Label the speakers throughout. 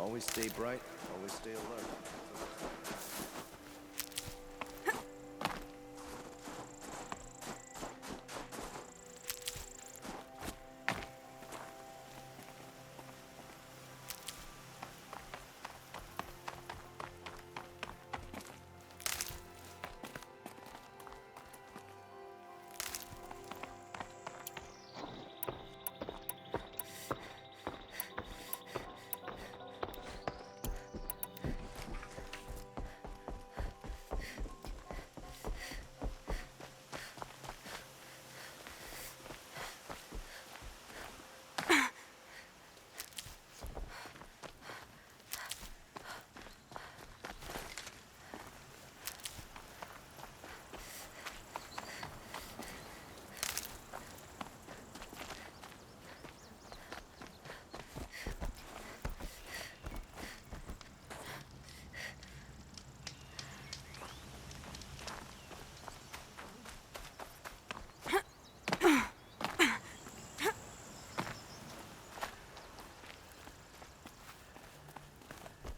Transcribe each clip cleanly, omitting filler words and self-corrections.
Speaker 1: Always stay bright, always stay alert.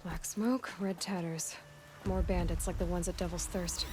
Speaker 2: Black smoke, red tatters. More bandits like the ones at Devil's Thirst.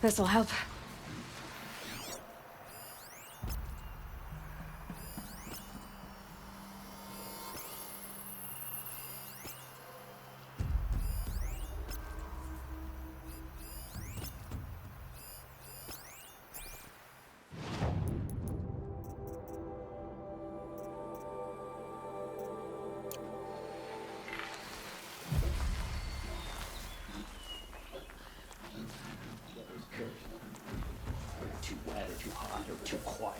Speaker 2: This'll help.
Speaker 3: Too wet or too hot or too quiet.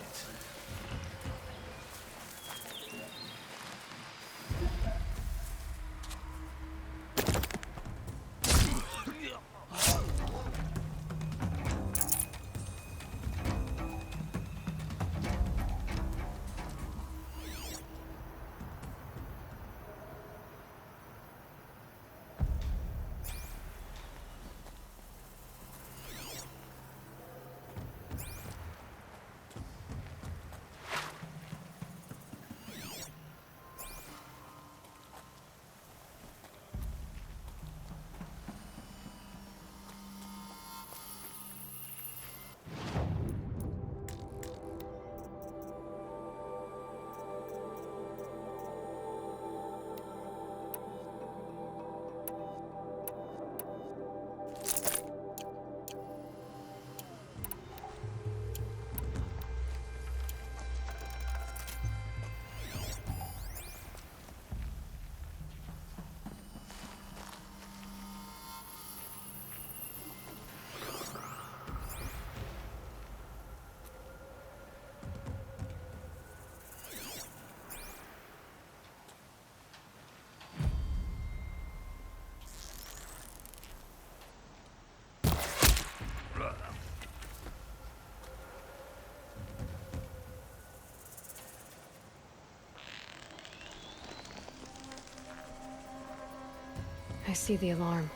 Speaker 2: I see the alarm.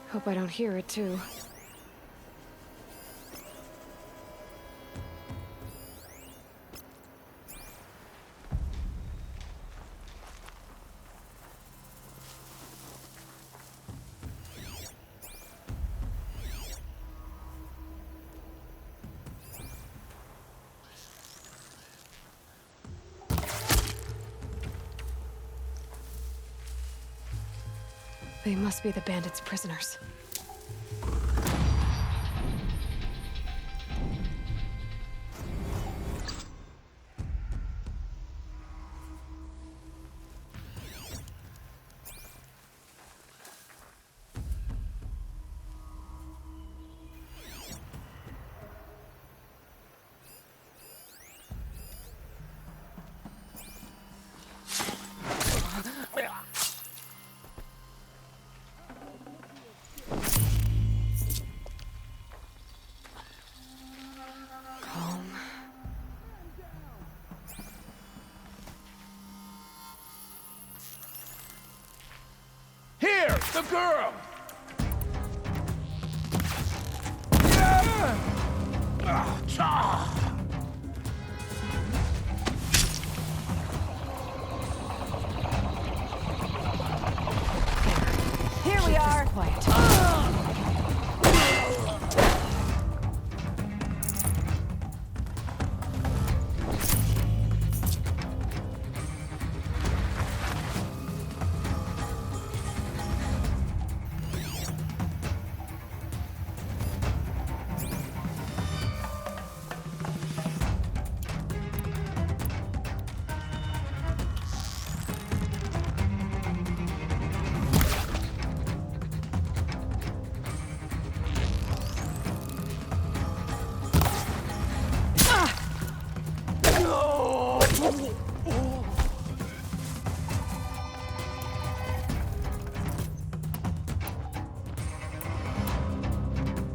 Speaker 2: Hope I don't hear it, too. They must be the bandits' prisoners. Calm.
Speaker 4: Here, the girl!
Speaker 2: Here we are! Quiet.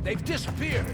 Speaker 4: They've disappeared!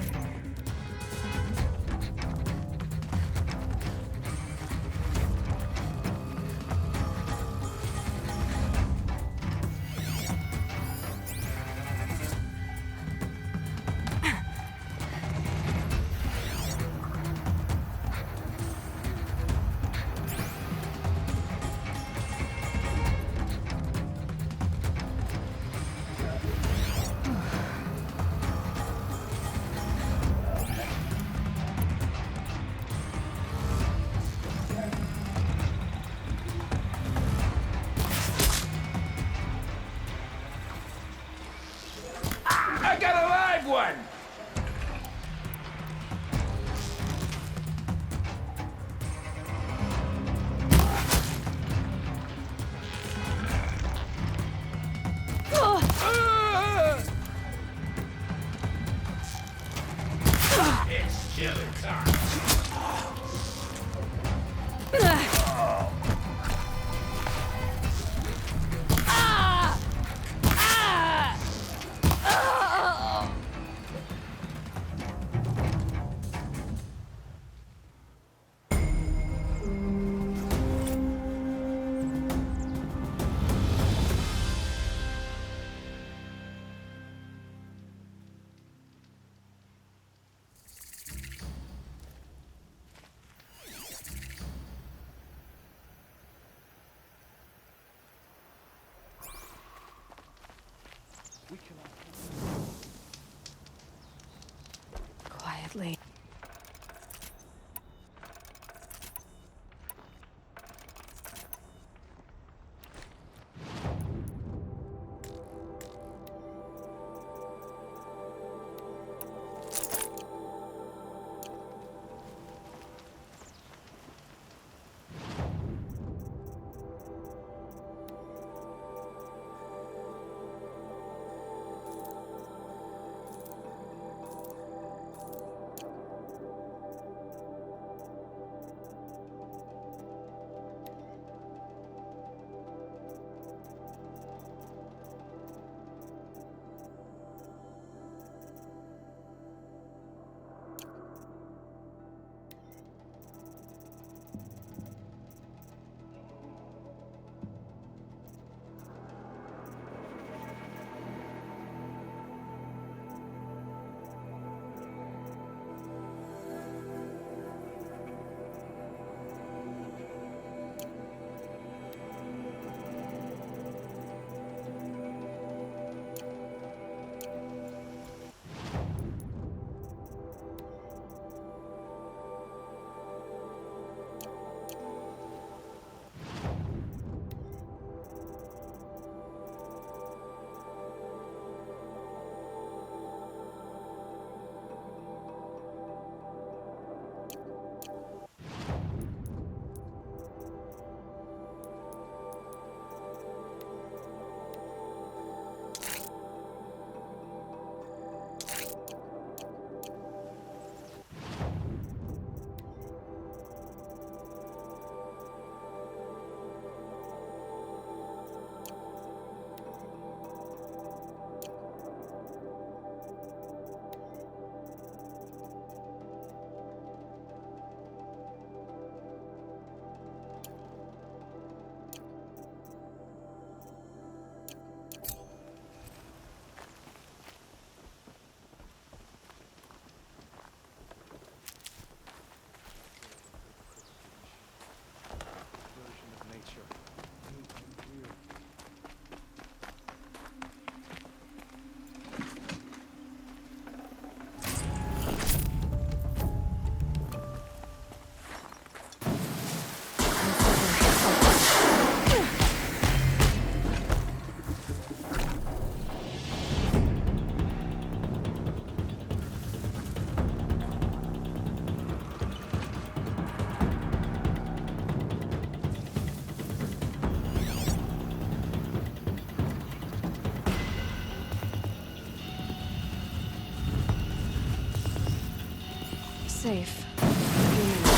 Speaker 2: safe. A few minutes.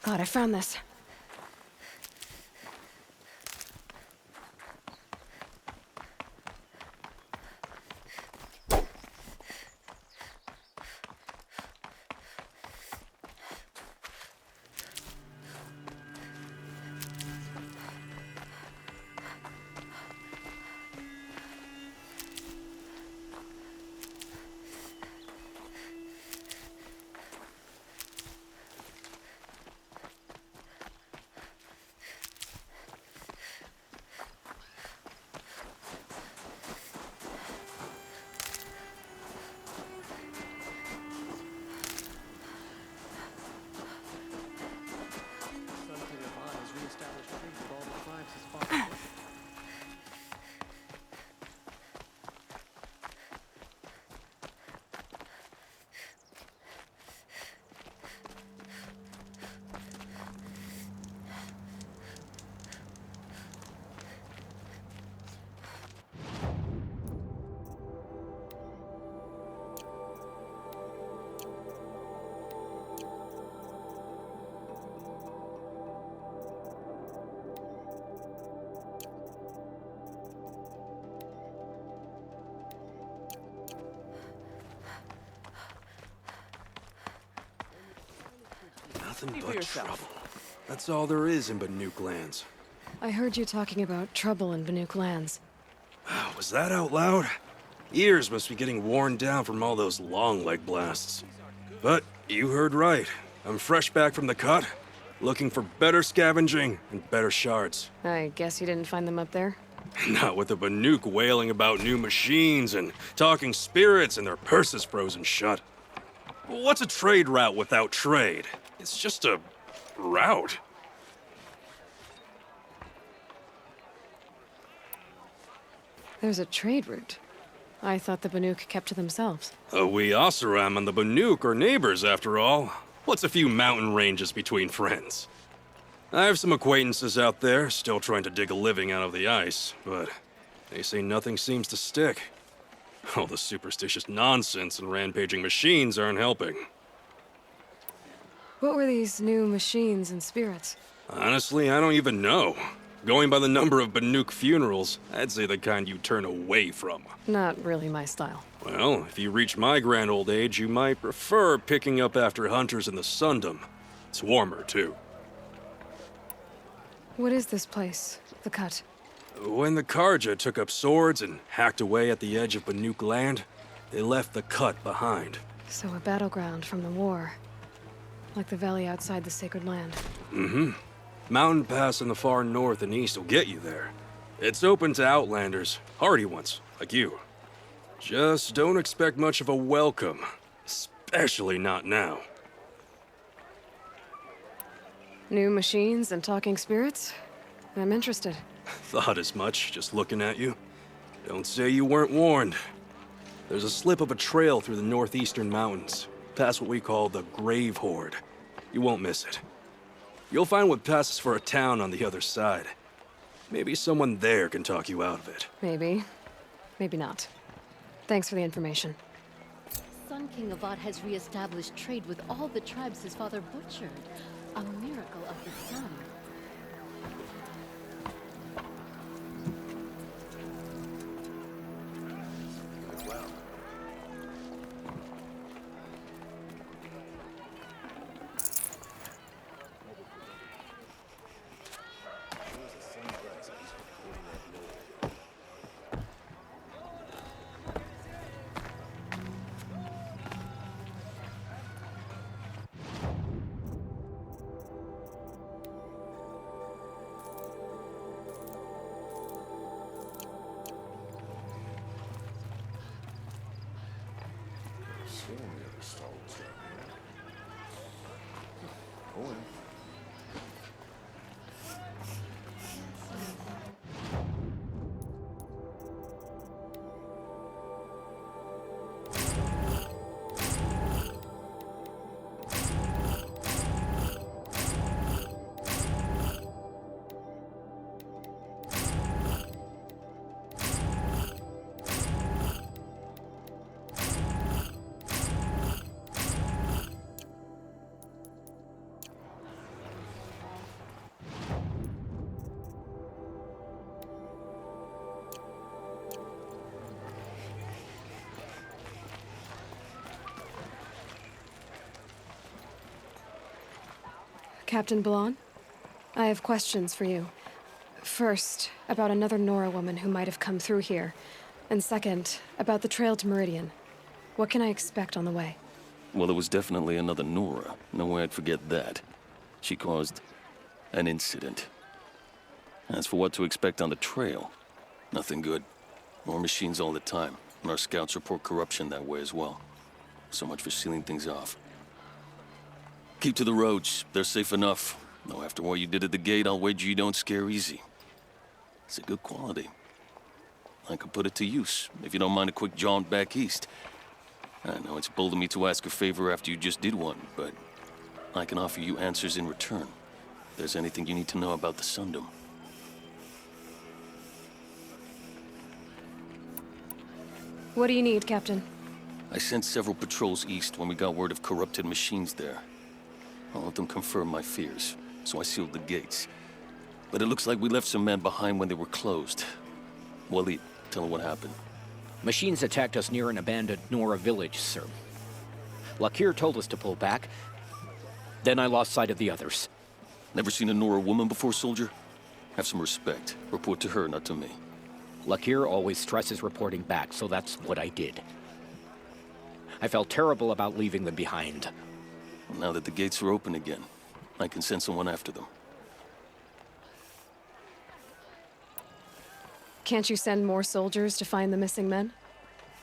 Speaker 2: God, I found this.
Speaker 1: Nothing but trouble. That's all there is in Banuk lands.
Speaker 2: I heard you talking about trouble in Banuk lands.
Speaker 1: Was that out loud? Ears must be getting worn down from all those long leg blasts. But you heard right. I'm fresh back from the cut, looking for better scavenging and better shards.
Speaker 2: I guess you didn't find them up there?
Speaker 1: Not with the Banuk wailing about new machines and talking spirits and their purses frozen shut. What's a trade route without trade? It's just a route.
Speaker 2: There's a trade route. I thought the Banuk kept to themselves.
Speaker 1: We Oseram and the Banuk are neighbors, after all. What's a few mountain ranges between friends? I have some acquaintances out there, still trying to dig a living out of the ice, but they say nothing seems to stick. All the superstitious nonsense and rampaging machines aren't helping.
Speaker 2: What were these new machines and spirits?
Speaker 1: Honestly, I don't even know. Going by the number of Banuk funerals, I'd say the kind you turn away from.
Speaker 2: Not really my style.
Speaker 1: Well, if you reach my grand old age, you might prefer picking up after hunters in the Sundom. It's warmer, too.
Speaker 2: What is this place? The Cut?
Speaker 1: When the Karja took up swords and hacked away at the edge of Banuk land, they left the Cut behind.
Speaker 2: So a battleground from the war. Like the valley outside the Sacred Land.
Speaker 1: Mm-hmm. Mountain Pass in the far north and east will get you there. It's open to outlanders, hardy ones, like you. Just don't expect much of a welcome, especially not now.
Speaker 2: New machines and talking spirits? I'm interested.
Speaker 1: Thought as much, just looking at you. Don't say you weren't warned. There's a slip of a trail through the northeastern mountains, past what we call the Grave Horde. You won't miss it. You'll find what passes for a town on the other side. Maybe someone there can talk you out of it.
Speaker 2: Maybe. maybe not. Thanks for the information.
Speaker 4: Sun King Avad has re-established trade with all the tribes his father butchered. A miracle of the sun.
Speaker 2: Captain Blanc, I have questions for you. First, about another Nora woman who might have come through here. And second, about the trail to Meridian. What can I expect on the way?
Speaker 5: Well, it was definitely another Nora. No way I'd forget that. She caused an incident. As for what to expect on the trail, nothing good. More machines all the time, and our scouts report corruption that way as well. So much for sealing things off. Keep to the roads. They're safe enough. Though after what you did at the gate, I'll wager you don't scare easy. It's a good quality. I could put it to use, if you don't mind a quick jaunt back east. I know it's bold of me to ask a favor after you just did one, but I can offer you answers in return. If there's anything you need to know about the Sundom.
Speaker 2: What do you need, Captain?
Speaker 5: I sent several patrols east when we got word of corrupted machines there. All of them confirmed my fears, so I sealed the gates. But it looks like we left some men behind when they were closed. Waleed, tell her what happened.
Speaker 3: Machines attacked us near an abandoned Nora village, sir. Lakir told us to pull back. Then I lost sight of the others.
Speaker 5: Never seen a Nora woman before, soldier? Have some respect. Report to her, not to me.
Speaker 3: Lakir always stresses reporting back, so that's what I did. I felt terrible about leaving them behind.
Speaker 5: Now that the gates are open again, I can send someone after them.
Speaker 2: Can't you send more soldiers to find the missing men?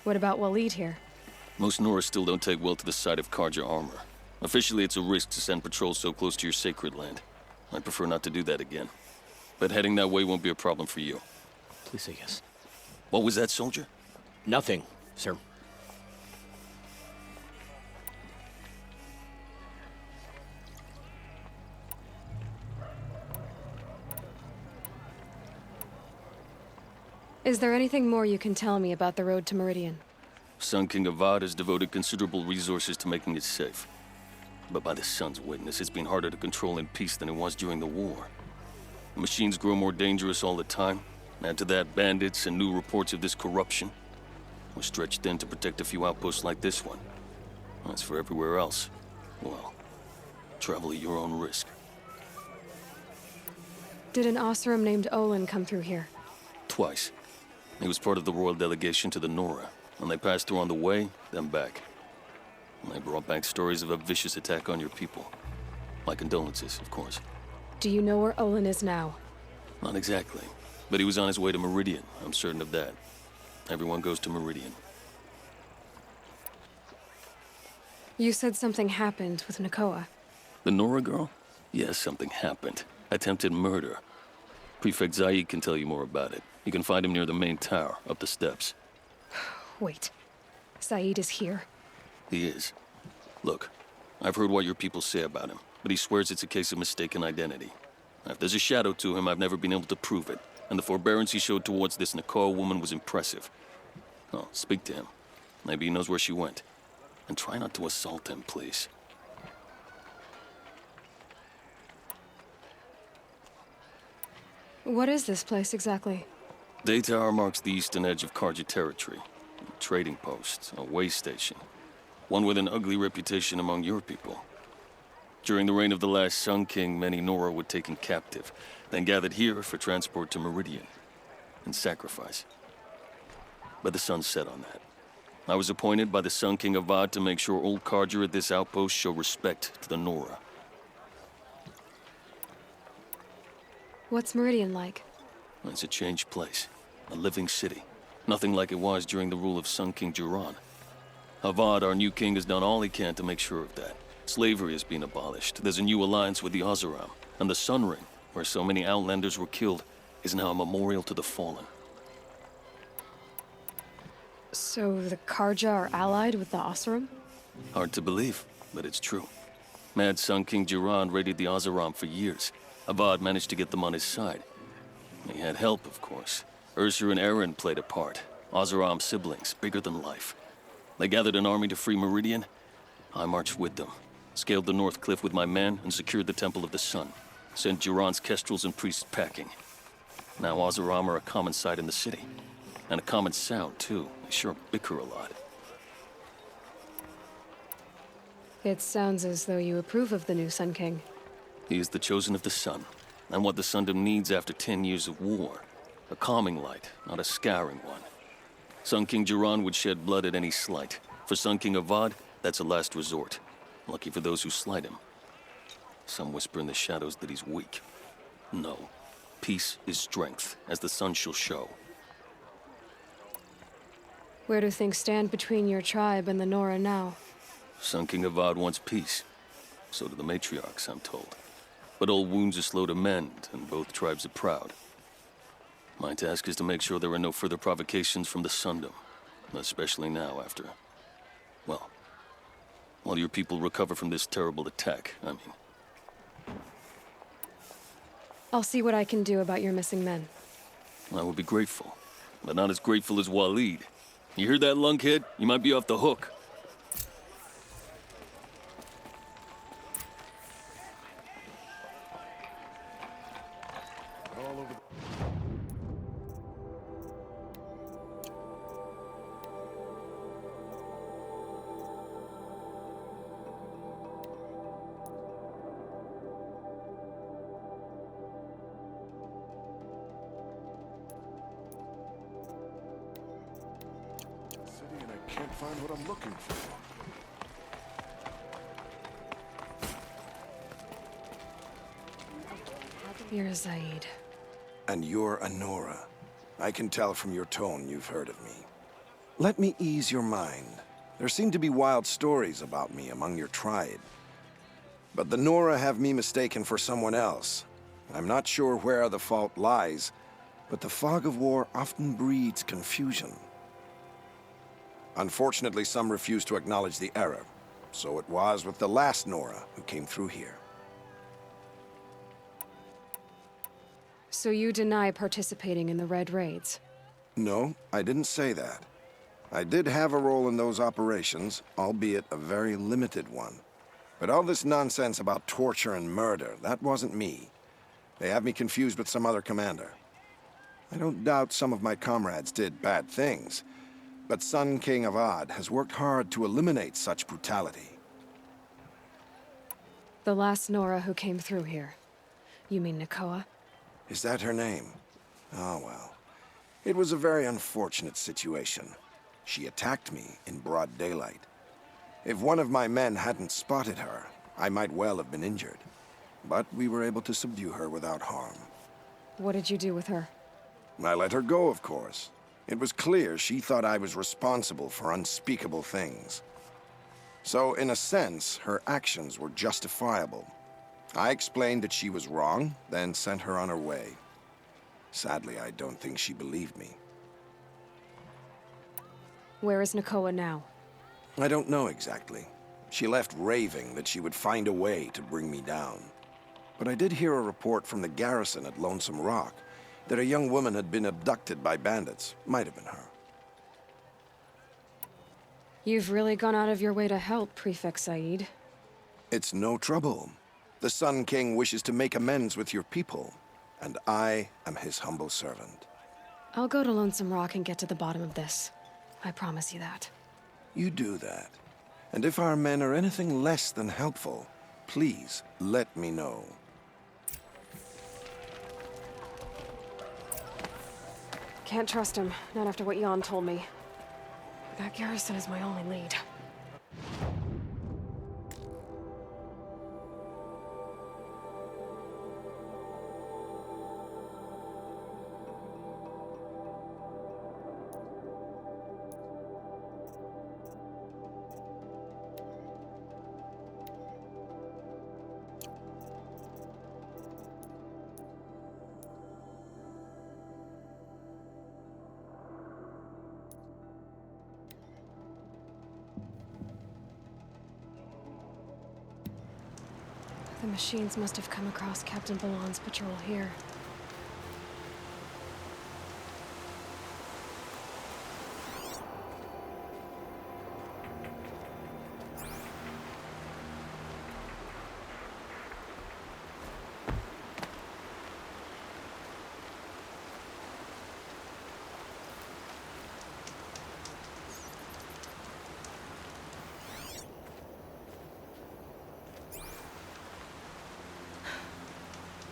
Speaker 2: What about Waleed here?
Speaker 5: Most Nora still don't take well to the sight of Karja armor. Officially, it's a risk to send patrols so close to your sacred land. I'd prefer not to do that again. But heading that way won't be a problem for you.
Speaker 3: Please say yes.
Speaker 5: What was that, soldier?
Speaker 3: Nothing, sir.
Speaker 2: Is there anything more you can tell me about the road to Meridian?
Speaker 5: Sun King Avad has devoted considerable resources to making it safe. But by the Sun's witness, it's been harder to control in peace than it was during the war. The machines grow more dangerous all the time. Add to that bandits and new reports of this corruption. We're stretched thin to protect a few outposts like this one. As for everywhere else, well, travel at your own risk.
Speaker 2: Did an Oseram named Olin come through here?
Speaker 5: Twice. He was part of the royal delegation to the Nora, and they passed through on the way, then back. And they brought back stories of a vicious attack on your people. My condolences, of course.
Speaker 2: Do you know where Olin is now?
Speaker 5: Not exactly, but he was on his way to Meridian, I'm certain of that. Everyone goes to Meridian.
Speaker 2: You said something happened with Nakoa.
Speaker 5: The Nora girl? Yes, something happened. Attempted murder. Prefect Zaid can tell you more about it. You can find him near the main tower, up the steps.
Speaker 2: Wait. Saeed is here.
Speaker 5: He is. Look, I've heard what your people say about him, but he swears it's a case of mistaken identity. If there's a shadow to him, I've never been able to prove it, and the forbearance he showed towards this Nakoa woman was impressive. Oh, speak to him. Maybe he knows where she went. And try not to assault him, please.
Speaker 2: What is this place exactly?
Speaker 5: Day Tower marks the eastern edge of Karja territory. A trading post, a way station. One with an ugly reputation among your people. During the reign of the last Sun King, many Nora were taken captive, then gathered here for transport to Meridian, and sacrifice. But the sun set on that. I was appointed by the Sun King Avad to make sure old Karja at this outpost show respect to the Nora.
Speaker 2: What's Meridian like?
Speaker 5: It's a changed place. A living city. Nothing like it was during the rule of Sun King Duran. Avad, our new king, has done all he can to make sure of that. Slavery has been abolished. There's a new alliance with the Oseram. And the Sun Ring, where so many Outlanders were killed, is now a memorial to the fallen.
Speaker 2: So the Karja are allied with the Oseram?
Speaker 5: Hard to believe, but it's true. Mad Sun King Duran raided the Oseram for years. Avad managed to get them on his side. He had help, of course. Ursur and Eren played a part. Oseram siblings, bigger than life. They gathered an army to free Meridian. I marched with them. Scaled the North Cliff with my men and secured the Temple of the Sun. Sent Duran's kestrels and priests packing. Now Oseram are a common sight in the city. And a common sound, too. They sure bicker a lot.
Speaker 2: It sounds as though you approve of the new Sun King.
Speaker 5: He is the chosen of the Sun, and what the Sundom needs after 10 years of war. A calming light, not a scouring one. Sun King Duran would shed blood at any slight. For Sun King Avad, that's a last resort. Lucky for those who slight him. Some whisper in the shadows that he's weak. No. Peace is strength, as the sun shall show.
Speaker 2: Where do things stand between your tribe and the Nora now?
Speaker 5: Sun King Avad wants peace. So do the matriarchs, I'm told. But old wounds are slow to mend, and both tribes are proud. My task is to make sure there are no further provocations from the Sundom. Especially now after... well, while your people recover from this terrible attack, I mean.
Speaker 2: I'll see what I can do about your missing men.
Speaker 5: I would be grateful, but not as grateful as Waleed. You hear that, lunkhead? You might be off the hook.
Speaker 6: And I can't find what I'm looking for.
Speaker 2: You're Zaid.
Speaker 7: And you're a Nora. I can tell from your tone you've heard of me. Let me ease your mind. There seem to be wild stories about me among your tribe. But the Nora have me mistaken for someone else. I'm not sure where the fault lies, but the fog of war often breeds confusion. Unfortunately, some refuse to acknowledge the error. So it was with the last Nora who came through here.
Speaker 2: So you deny participating in the Red Raids?
Speaker 7: No, I didn't say that. I did have a role in those operations, albeit a very limited one. But all this nonsense about torture and murder, that wasn't me. They have me confused with some other commander. I don't doubt some of my comrades did bad things, but Sun King Avad has worked hard to eliminate such brutality.
Speaker 2: The last Nora who came through here. You mean Nakoa?
Speaker 7: Is that her name? Oh, well. It was a very unfortunate situation. She attacked me in broad daylight. If one of my men hadn't spotted her, I might well have been injured. But we were able to subdue her without harm.
Speaker 2: What did you do with her?
Speaker 7: I let her go, of course. It was clear she thought I was responsible for unspeakable things. So, in a sense, her actions were justifiable. I explained that she was wrong, then sent her on her way. Sadly, I don't think she believed me.
Speaker 2: Where is Nakoa now?
Speaker 7: I don't know exactly. She left raving that she would find a way to bring me down. But I did hear a report from the garrison at Lonesome Rock that a young woman had been abducted by bandits. Might have been her.
Speaker 2: You've really gone out of your way to help, Prefect Said.
Speaker 7: It's no trouble. The Sun King wishes to make amends with your people, and I am his humble servant.
Speaker 2: I'll go to Lonesome Rock and get to the bottom of this. I promise you that.
Speaker 7: You do that. And if our men are anything less than helpful, please let me know.
Speaker 2: Can't trust him, not after what Jan told me. That garrison is my only lead. The machines must have come across Captain Balan's patrol here.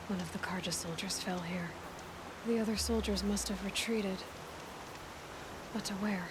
Speaker 2: One of the Karja soldiers fell here. The other soldiers must have retreated. But to where?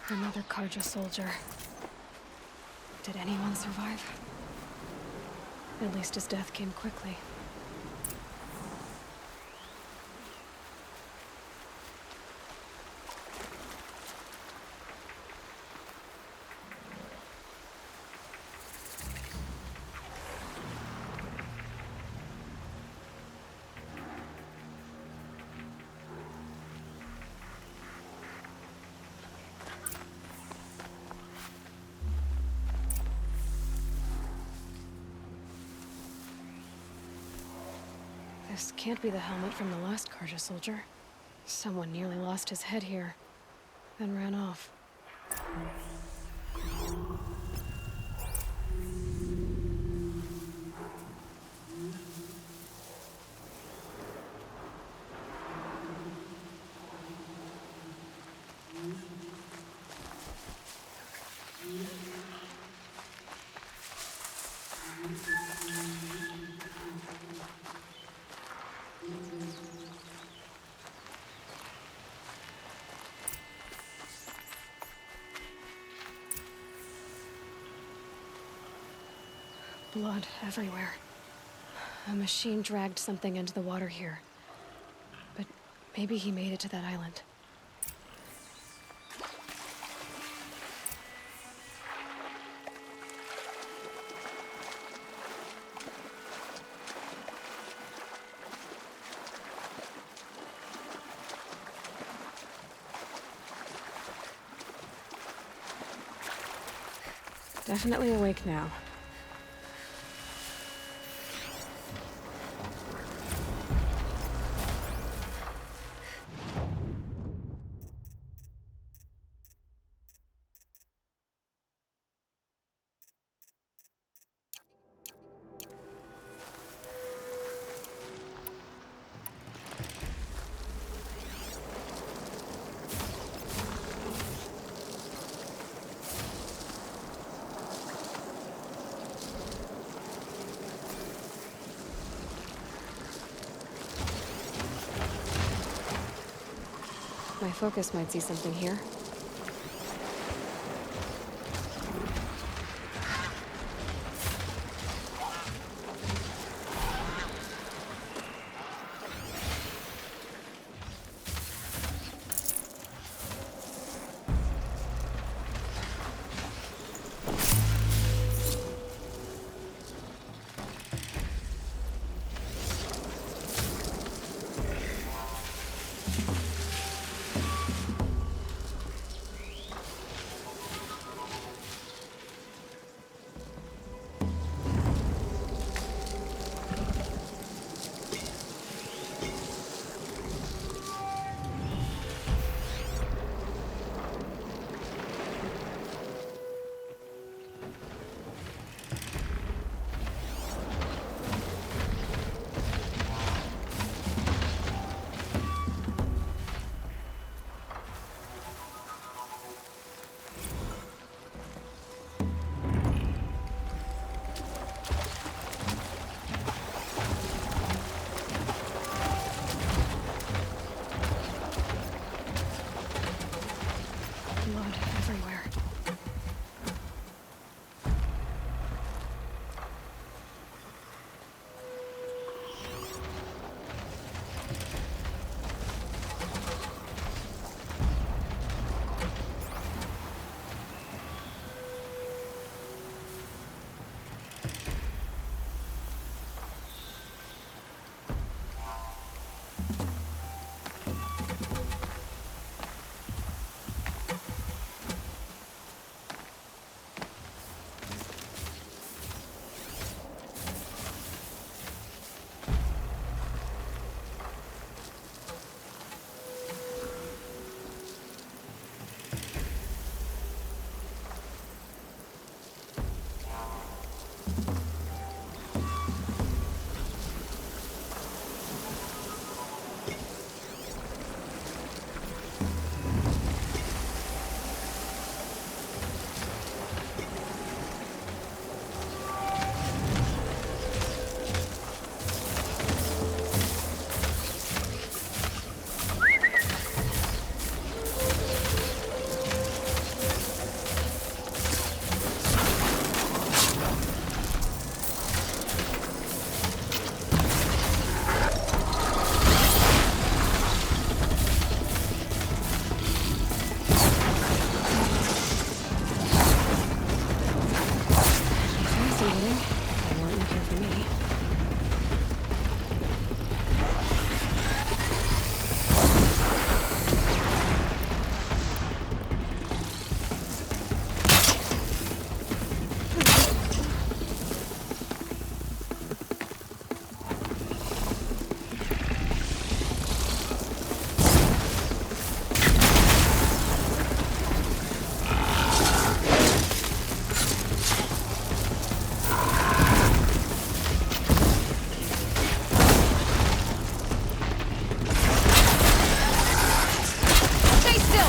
Speaker 2: Another Karja soldier. Did anyone survive? At least his death came quickly. This can't be the helmet from the last Karja soldier. Someone nearly lost his head here, then ran off. Blood everywhere. A machine dragged something into the water here. But maybe he made it to that island. Definitely awake now. My focus might see something here. Blood everywhere. Fascinating. They weren't looking for me. Stay still!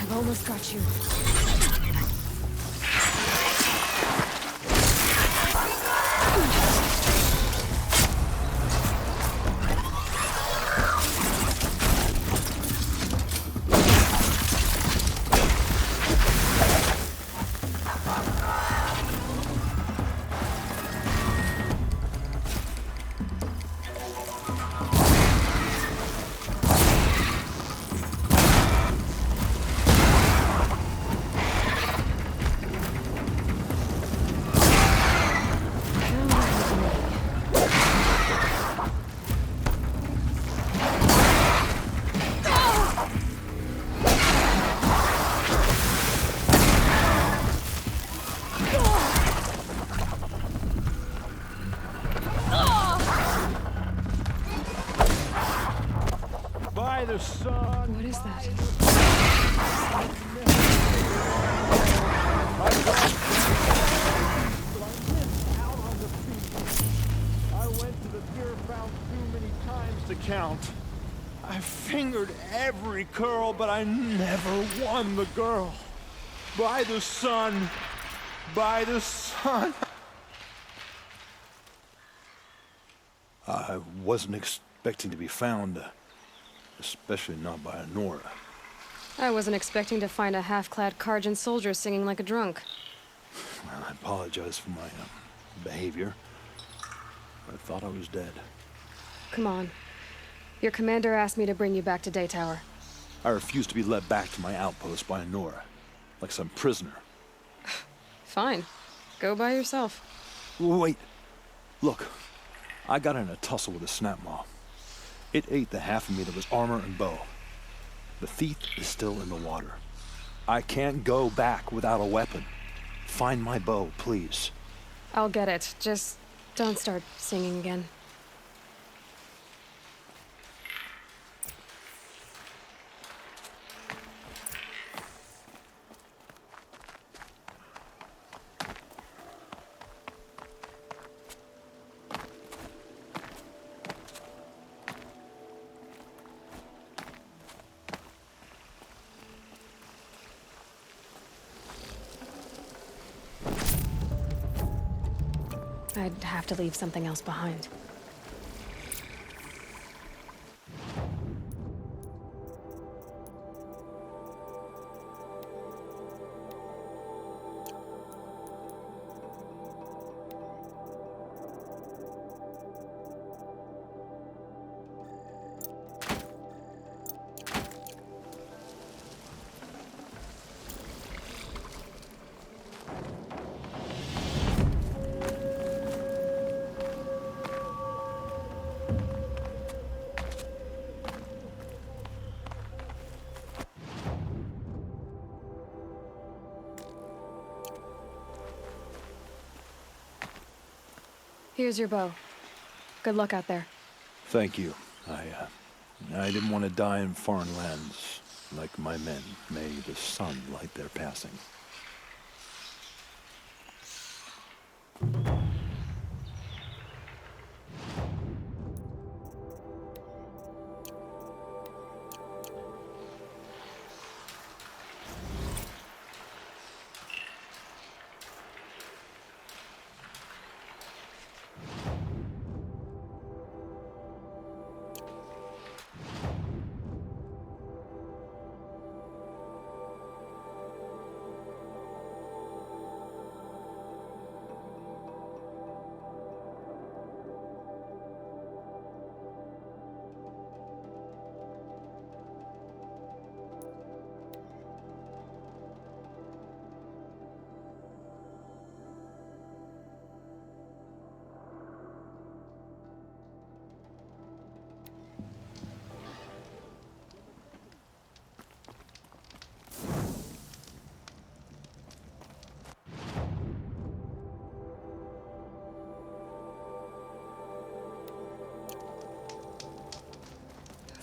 Speaker 2: I've almost got you.
Speaker 8: sun.
Speaker 2: What is that?
Speaker 8: I went to the pier, found too many times to count. I fingered every curl, but I never won the girl. By the sun. By the sun. I wasn't expecting to be found, especially not by a Nora.
Speaker 2: I wasn't expecting to find a half-clad Karjan soldier singing like a drunk.
Speaker 8: Well, I apologize for my behavior. I thought I was dead.
Speaker 2: Come on. Your commander asked me to bring you back to Daytower.
Speaker 8: I refused to be led back to my outpost by a Nora, like some prisoner.
Speaker 2: Fine. Go by yourself.
Speaker 8: Wait. Look. I got in a tussle with a snapmaw. It ate the half of me that was armor and bow. The thief is still in the water. I can't go back without a weapon. Find my bow, please.
Speaker 2: I'll get it. Just don't start singing again. I'd have to leave something else behind. Here's your bow. Good luck out there.
Speaker 8: Thank you. I didn't want to die in foreign lands like my men. May the sun light their passing.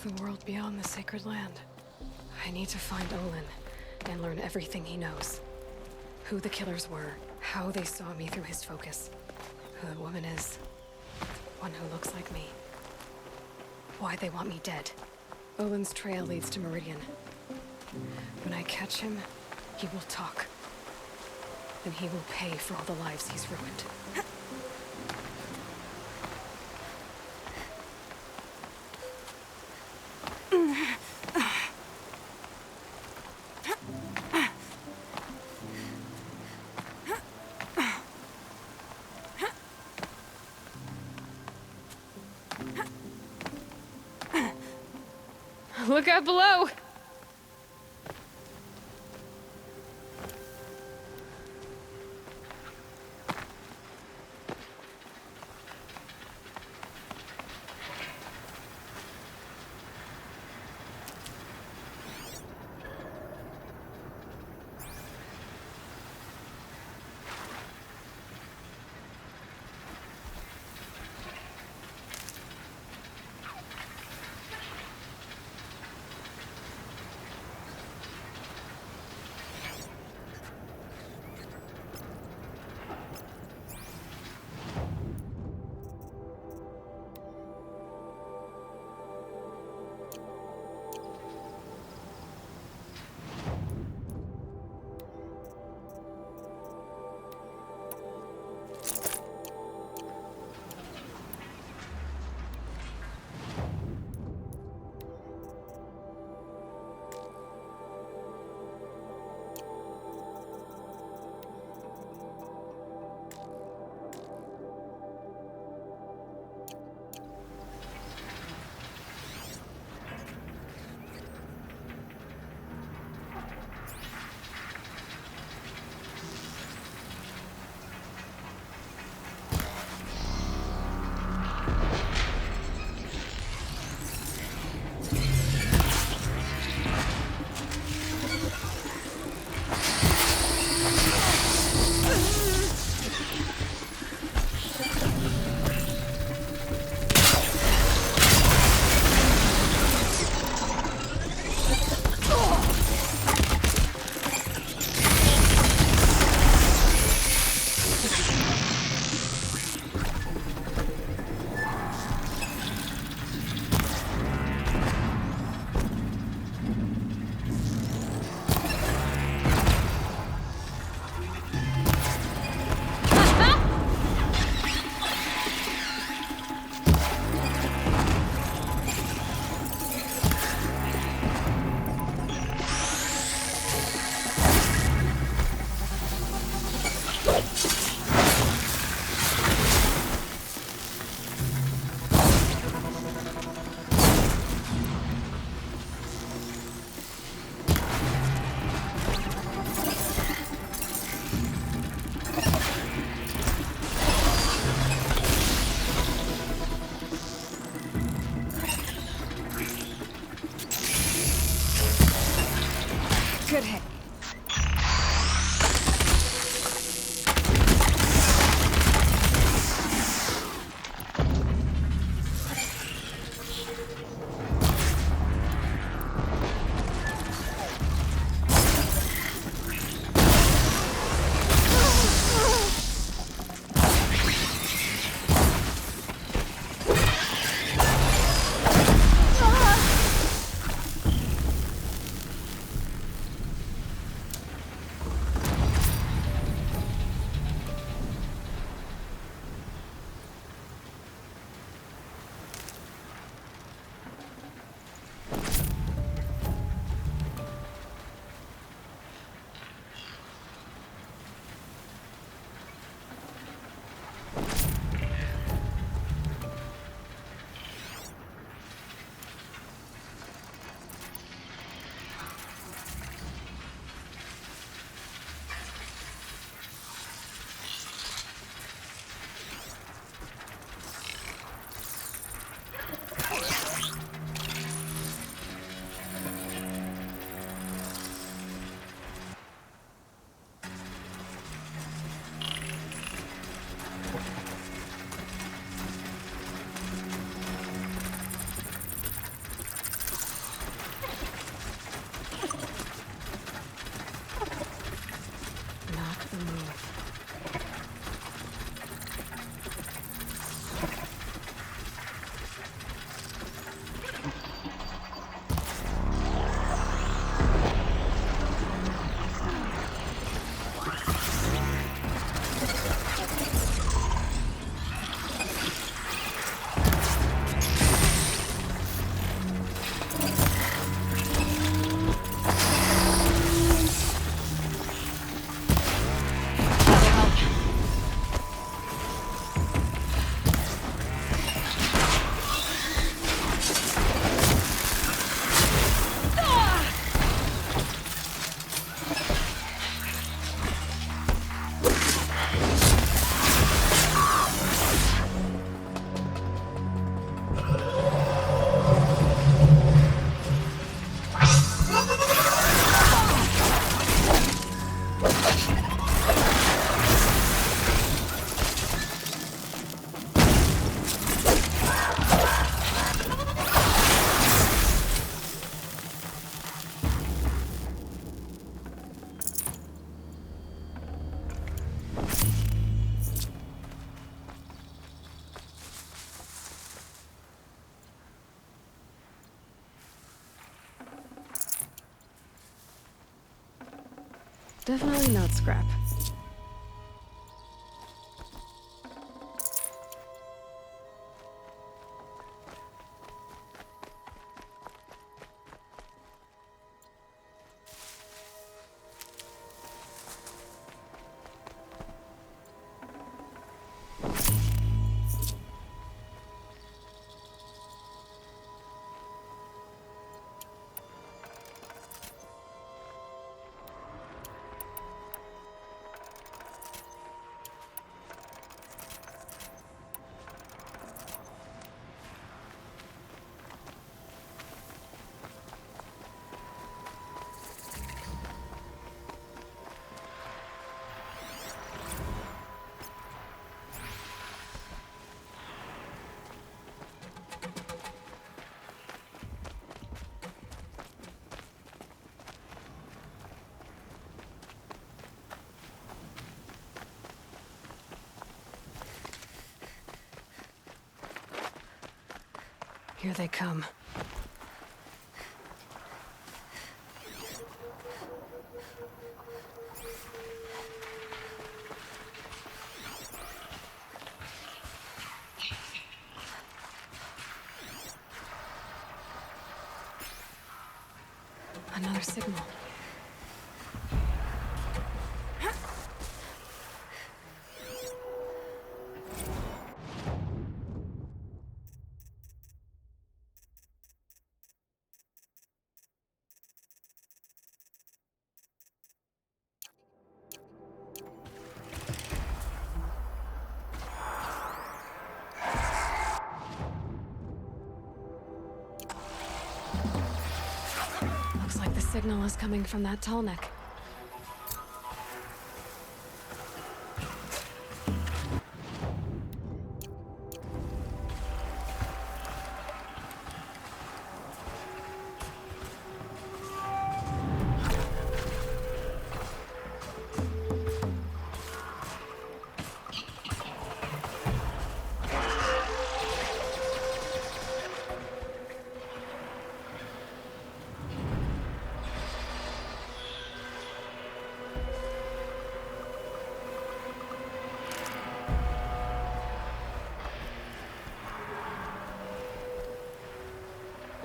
Speaker 2: The world beyond the sacred land. I need to find Olin and learn everything he knows. Who the killers were, how they saw me through his focus, who the woman is, one who looks like me, why they want me dead. Olin's trail leads to Meridian. When I catch him, he will talk. And he will pay for all the lives he's ruined. Look out below! Good hit. Not the move. Definitely not scrap. Here they come. Another signal. Looks like the signal is coming from that tall neck.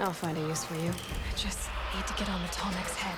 Speaker 2: I'll find a use for you. I just need to get on the tall neck's head.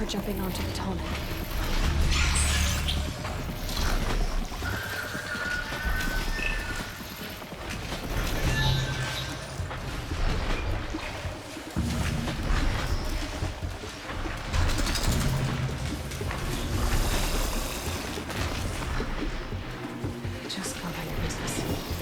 Speaker 2: her jumping onto the Tallman. Just go about your business.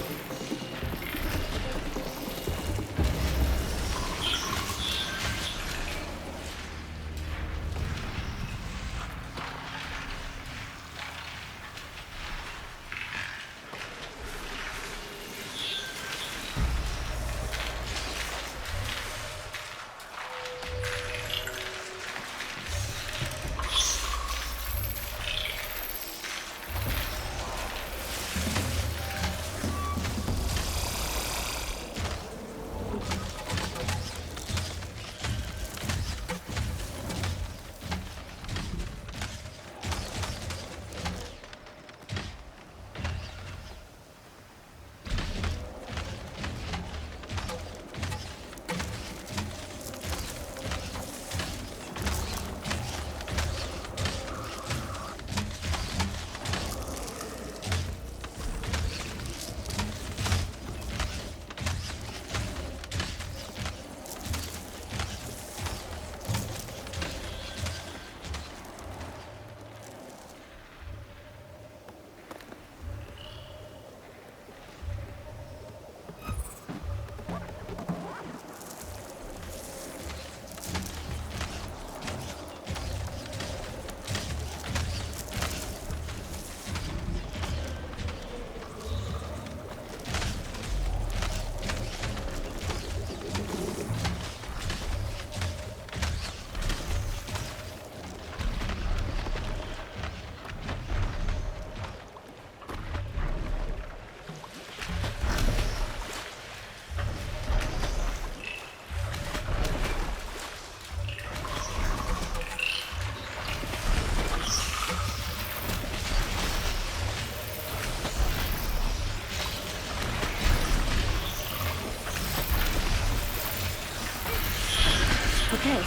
Speaker 2: Okay,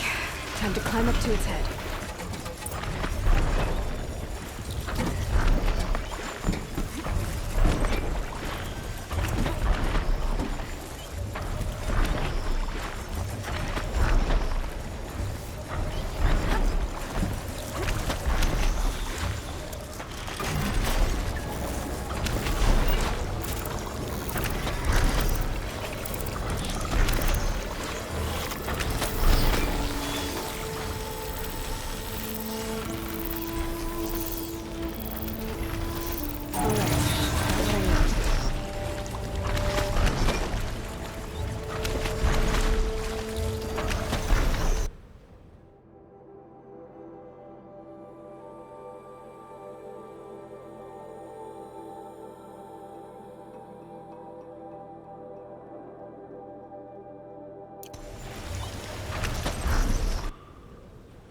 Speaker 2: time to climb up to its head.